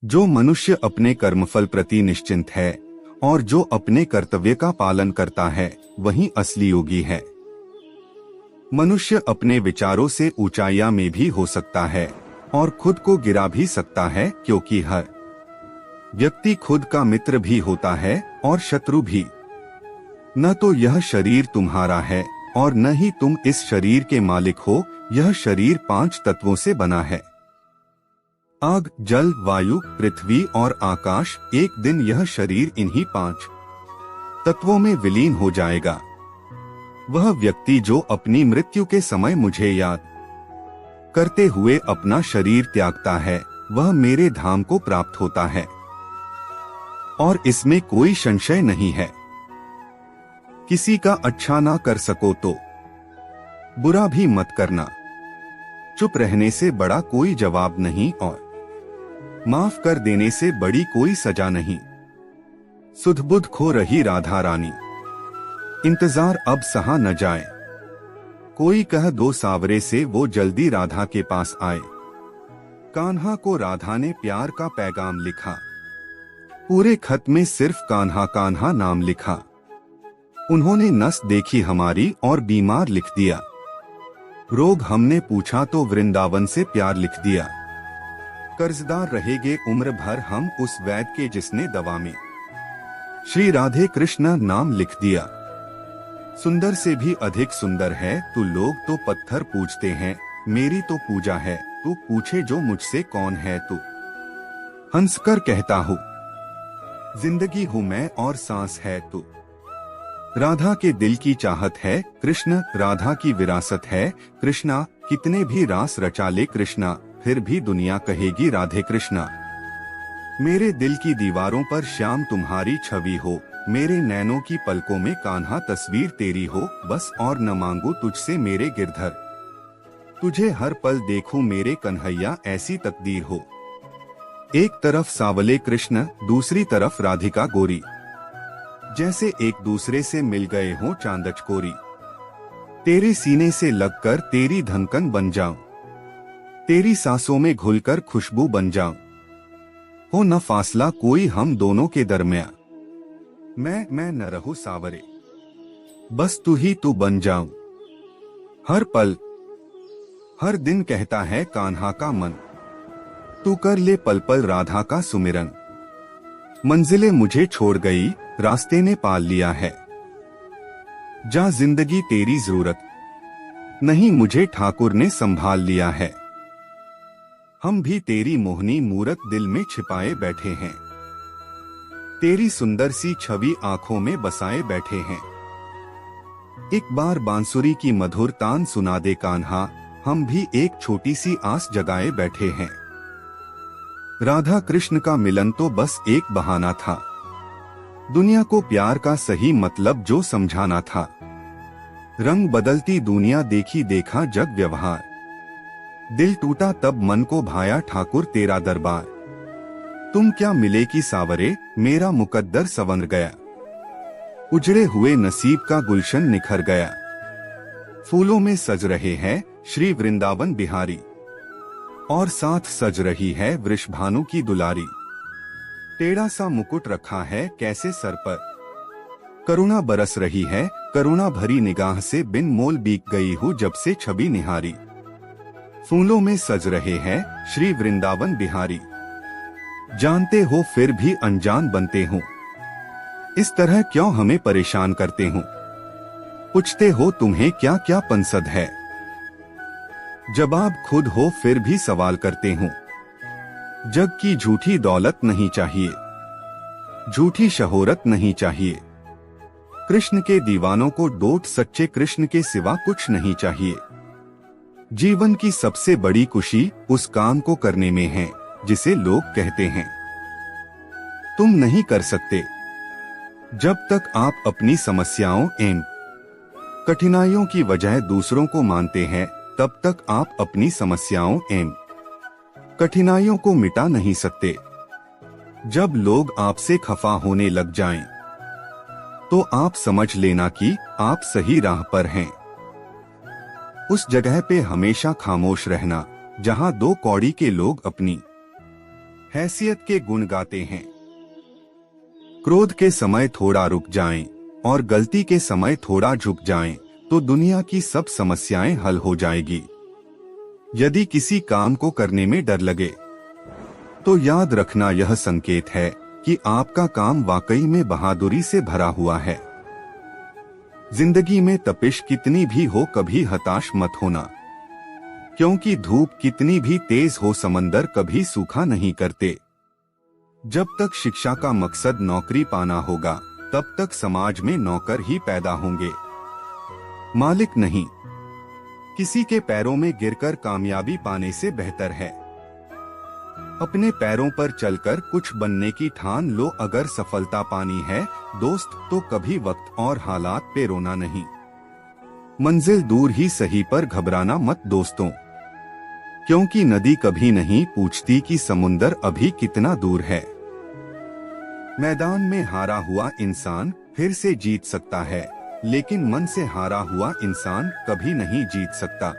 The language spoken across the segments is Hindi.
जो मनुष्य अपने कर्मफल प्रति निश्चिंत है और जो अपने कर्तव्य का पालन करता है वही असली योगी है। मनुष्य अपने विचारों से ऊंचाइयां में भी हो सकता है और खुद को गिरा भी सकता है, क्योंकि हर व्यक्ति खुद का मित्र भी होता है और शत्रु भी। न तो यह शरीर तुम्हारा है और न ही तुम इस शरीर के मालिक हो। यह शरीर 5 तत्वों से बना है, आग, जल, वायु, पृथ्वी और आकाश। एक दिन यह शरीर इन्हीं 5 तत्वों में विलीन हो जाएगा। वह व्यक्ति जो अपनी मृत्यु के समय मुझे याद करते हुए अपना शरीर त्यागता है वह मेरे धाम को प्राप्त होता है, और इसमें कोई संशय नहीं है। किसी का अच्छा ना कर सको तो बुरा भी मत करना। चुप रहने से बड़ा कोई जवाब नहीं और माफ कर देने से बड़ी कोई सजा नहीं। सुध बुध खो रही राधा रानी, इंतजार अब सहा न जाए। कोई कह दो सावरे से वो जल्दी राधा के पास आए। कान्हा को राधा ने प्यार का पैगाम लिखा। पूरे खत में सिर्फ कान्हा कान्हा नाम लिखा। उन्होंने नस देखी हमारी और बीमार लिख दिया। रोग हमने पूछा तो वृंदावन से प्यार लिख दिया। कर्जदार रहेंगे उम्र भर हम उस वैद्य के जिसने दवा में श्री राधे कृष्ण नाम लिख दिया। सुंदर से भी अधिक सुंदर है तू, लोग तो पत्थर पूजते हैं, मेरी तो पूजा है तू पूछे जो मुझसे कौन है तू। हंसकर कहता हूँ जिंदगी हूँ मैं और सांस है तू। राधा के दिल की चाहत है कृष्ण, राधा की विरासत है कृष्णा। कितने भी रास रचा ले कृष्णा, फिर भी दुनिया कहेगी राधे कृष्णा। मेरे दिल की दीवारों पर श्याम तुम्हारी छवि हो, मेरे नैनों की पलकों में कान्हा तस्वीर तेरी हो। बस और न मांगू तुझसे मेरे गिरधर, तुझे हर पल देखूं मेरे कन्हैया, ऐसी तकदीर हो। एक तरफ सावले कृष्ण, दूसरी तरफ राधिका गोरी, जैसे एक दूसरे से मिल गए हों चांद चकोरी। तेरे सीने से लगकर तेरी धड़कन बन जाऊं, तेरी सांसों में घुलकर खुशबू बन जाऊं। हो न फासला कोई हम दोनों के दरमियां, मैं न रहूं सावरे, बस तू ही तू बन जाऊं। हर पल हर दिन कहता है कान्हा का मन, तू कर ले पल पल राधा का सुमिरन। मंजिलें मुझे छोड़ गई, रास्ते ने पाल लिया है, जा जिंदगी तेरी जरूरत नहीं, मुझे ठाकुर ने संभाल लिया है। हम भी तेरी मोहनी मूरत दिल में छिपाए बैठे हैं, तेरी सुंदर सी छवि आंखों में बसाए बैठे हैं। एक बार बांसुरी की मधुर तान सुना दे कान्हा, हम भी एक छोटी सी आस जगाए बैठे हैं। राधा कृष्ण का मिलन तो बस एक बहाना था, दुनिया को प्यार का सही मतलब जो समझाना था। रंग बदलती दुनिया देखी देखा जग व्यवहार, दिल टूटा तब मन को भाया ठाकुर तेरा दरबार। तुम क्या मिले की सावरे, मेरा मुकद्दर संवर गया, उजड़े हुए नसीब का गुलशन निखर गया। फूलों में सज रहे हैं श्री वृंदावन बिहारी, और साथ सज रही है वृषभानु की दुलारी। टेढ़ा सा मुकुट रखा है कैसे सर पर, करुणा बरस रही है करुणा भरी निगाह से, बिन मोल बीत गई हूँ जब से छवि निहारी। फूलों में सज रहे हैं श्री वृंदावन बिहारी, जानते हो फिर भी अनजान बनते हो, इस तरह क्यों हमें परेशान करते हो। पूछते हो तुम्हें क्या क्या पंसद है, जवाब खुद हो फिर भी सवाल करते हो। जग की झूठी दौलत नहीं चाहिए, झूठी शोहरत नहीं चाहिए, कृष्ण के दीवानों को डोट सच्चे कृष्ण के सिवा कुछ नहीं चाहिए। जीवन की सबसे बड़ी खुशी उस काम को करने में है जिसे लोग कहते हैं तुम नहीं कर सकते। जब तक आप अपनी समस्याओं एवं कठिनाइयों की वजह दूसरों को मानते हैं, तब तक आप अपनी समस्याओं एवं कठिनाइयों को मिटा नहीं सकते। जब लोग आपसे खफा होने लग जाएं, तो आप समझ लेना कि आप सही राह पर हैं। उस जगह पे हमेशा खामोश रहना जहां 2 कौड़ी के लोग अपनी हैसियत के गुण गाते हैं। क्रोध के समय थोड़ा रुक जाएं और गलती के समय थोड़ा झुक जाएं तो दुनिया की सब समस्याएं हल हो जाएगी। यदि किसी काम को करने में डर लगे तो याद रखना यह संकेत है कि आपका काम वाकई में बहादुरी से भरा हुआ है। जिंदगी में तपिश कितनी भी हो कभी हताश मत होना, क्योंकि धूप कितनी भी तेज हो समंदर कभी सूखा नहीं करते। जब तक शिक्षा का मकसद नौकरी पाना होगा तब तक समाज में नौकर ही पैदा होंगे, मालिक नहीं। किसी के पैरों में गिरकर कामयाबी पाने से बेहतर है अपने पैरों पर चलकर कुछ बनने की ठान लो। अगर सफलता पानी है दोस्त तो कभी वक्त और हालात पे रोना नहीं। मंजिल दूर ही सही पर घबराना मत दोस्तों, क्योंकि नदी कभी नहीं पूछती कि समुंदर अभी कितना दूर है। मैदान में हारा हुआ इंसान फिर से जीत सकता है, लेकिन मन से हारा हुआ इंसान कभी नहीं जीत सकता।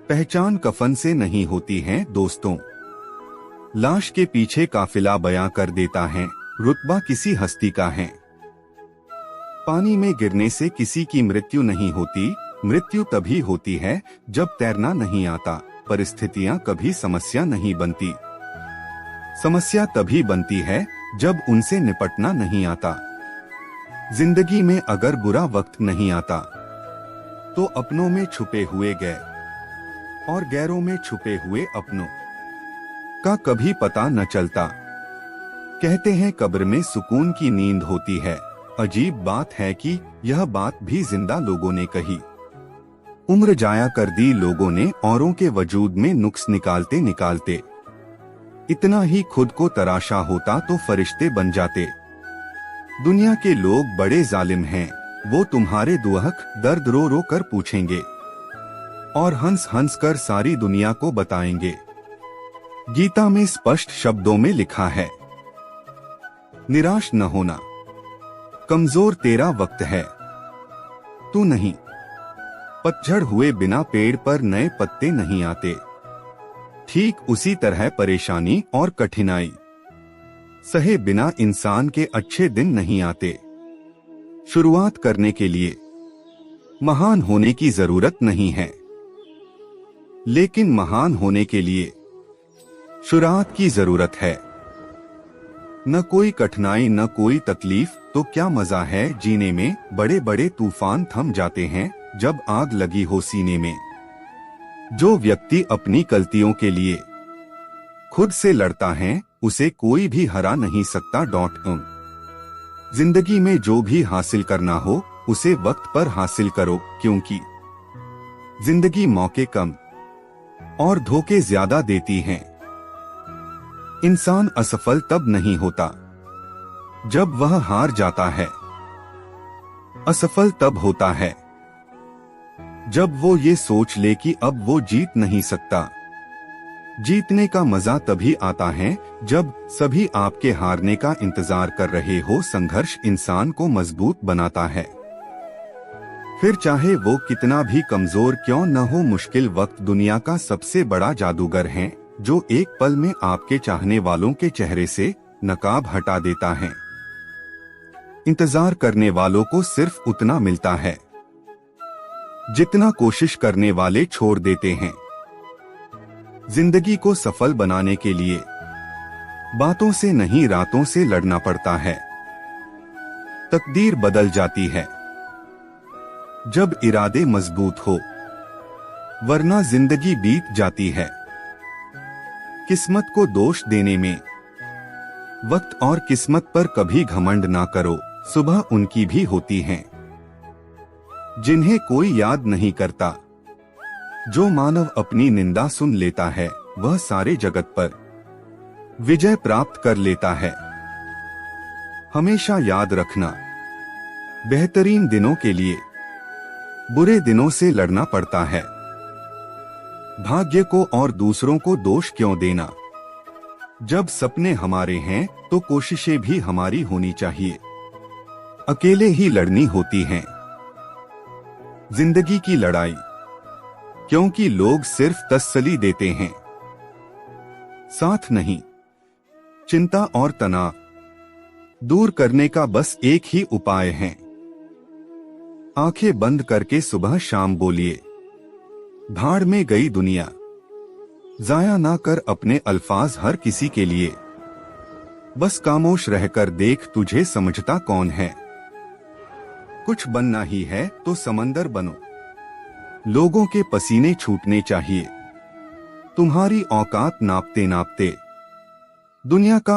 पहचान कफन से नहीं होती है दोस्तों, लाश के पीछे काफिला बयां कर देता है रुतबा किसी हस्ती का है। पानी में गिरने से किसी की मृत्यु नहीं होती, मृत्यु तभी होती है जब तैरना नहीं आता। परिस्थितियां कभी समस्या नहीं बनती, समस्या तभी बनती है जब उनसे निपटना नहीं आता। जिंदगी में अगर बुरा वक्त नहीं आता तो अपनों में छुपे हुए गैर और गैरों में छुपे हुए अपनों का कभी पता न चलता। कहते हैं कब्र में सुकून की नींद होती है। अजीब बात है कि यह बात भी जिंदा लोगों ने कही। उम्र जाया कर दी लोगों ने औरों के वजूद में नुक्स निकालते निकालते। इतना ही खुद को तराशा होता तो फरिश्ते बन जाते। दुनिया के लोग बड़े जालिम हैं, वो तुम्हारे दुहक दर्द रो रो कर पूछेंगे और हंस हंस कर सारी दुनिया को बताएंगे। गीता में स्पष्ट शब्दों में लिखा है, निराश न होना, कमजोर तेरा वक्त है, तू नहीं। पतझड़ हुए बिना पेड़ पर नए पत्ते नहीं आते। ठीक उसी तरह परेशानी और कठिनाई सहे बिना इंसान के अच्छे दिन नहीं आते। शुरुआत करने के लिए महान होने की जरूरत नहीं है, लेकिन महान होने के लिए शुरुआत की जरूरत है। न कोई कठिनाई न कोई तकलीफ तो क्या मजा है जीने में। बड़े बड़े तूफान थम जाते हैं जब आग लगी हो सीने में। जो व्यक्ति अपनी गलतियों के लिए खुद से लड़ता है उसे कोई भी हरा नहीं सकता। जिंदगी में जो भी हासिल करना हो उसे वक्त पर हासिल करो, क्योंकि जिंदगी मौके कम और धोखे ज्यादा देती है। इंसान असफल तब नहीं होता जब वह हार जाता है, असफल तब होता है जब वो ये सोच ले कि अब वो जीत नहीं सकता। जीतने का मजा तभी आता है जब सभी आपके हारने का इंतजार कर रहे हो। संघर्ष इंसान को मजबूत बनाता है, फिर चाहे वो कितना भी कमजोर क्यों न हो। मुश्किल वक्त दुनिया का सबसे बड़ा जादूगर है, जो एक पल में आपके चाहने वालों के चेहरे से नकाब हटा देता है। इंतजार करने वालों को सिर्फ उतना मिलता है जितना कोशिश करने वाले छोड़ देते हैं। जिंदगी को सफल बनाने के लिए बातों से नहीं रातों से लड़ना पड़ता है। तकदीर बदल जाती है जब इरादे मजबूत हो, वरना जिंदगी बीत जाती है। किस्मत को दोष देने में वक्त और किस्मत पर कभी घमंड ना करो, सुबह उनकी भी होती हैं जिन्हें कोई याद नहीं करता। जो मानव अपनी निंदा सुन लेता है वह सारे जगत पर विजय प्राप्त कर लेता है। हमेशा याद रखना, बेहतरीन दिनों के लिए बुरे दिनों से लड़ना पड़ता है। भाग्य को और दूसरों को दोष क्यों देना। जब सपने हमारे हैं तो कोशिशें भी हमारी होनी चाहिए। अकेले ही लड़नी होती हैं जिंदगी की लड़ाई, क्योंकि लोग सिर्फ तसल्ली देते हैं, साथ नहीं। चिंता और तनाव दूर करने का बस एक ही उपाय है। आंखें बंद करके सुबह शाम बोलिए, भाड़ में गई दुनिया। जाया ना कर अपने अल्फाज हर किसी के लिए। बस खामोश रहकर देख तुझे समझता कौन है। कुछ बनना ही है तो समंदर बनो। लोगों के पसीने छूटने चाहिए। तुम्हारी औकात नापते नापते दुनिया का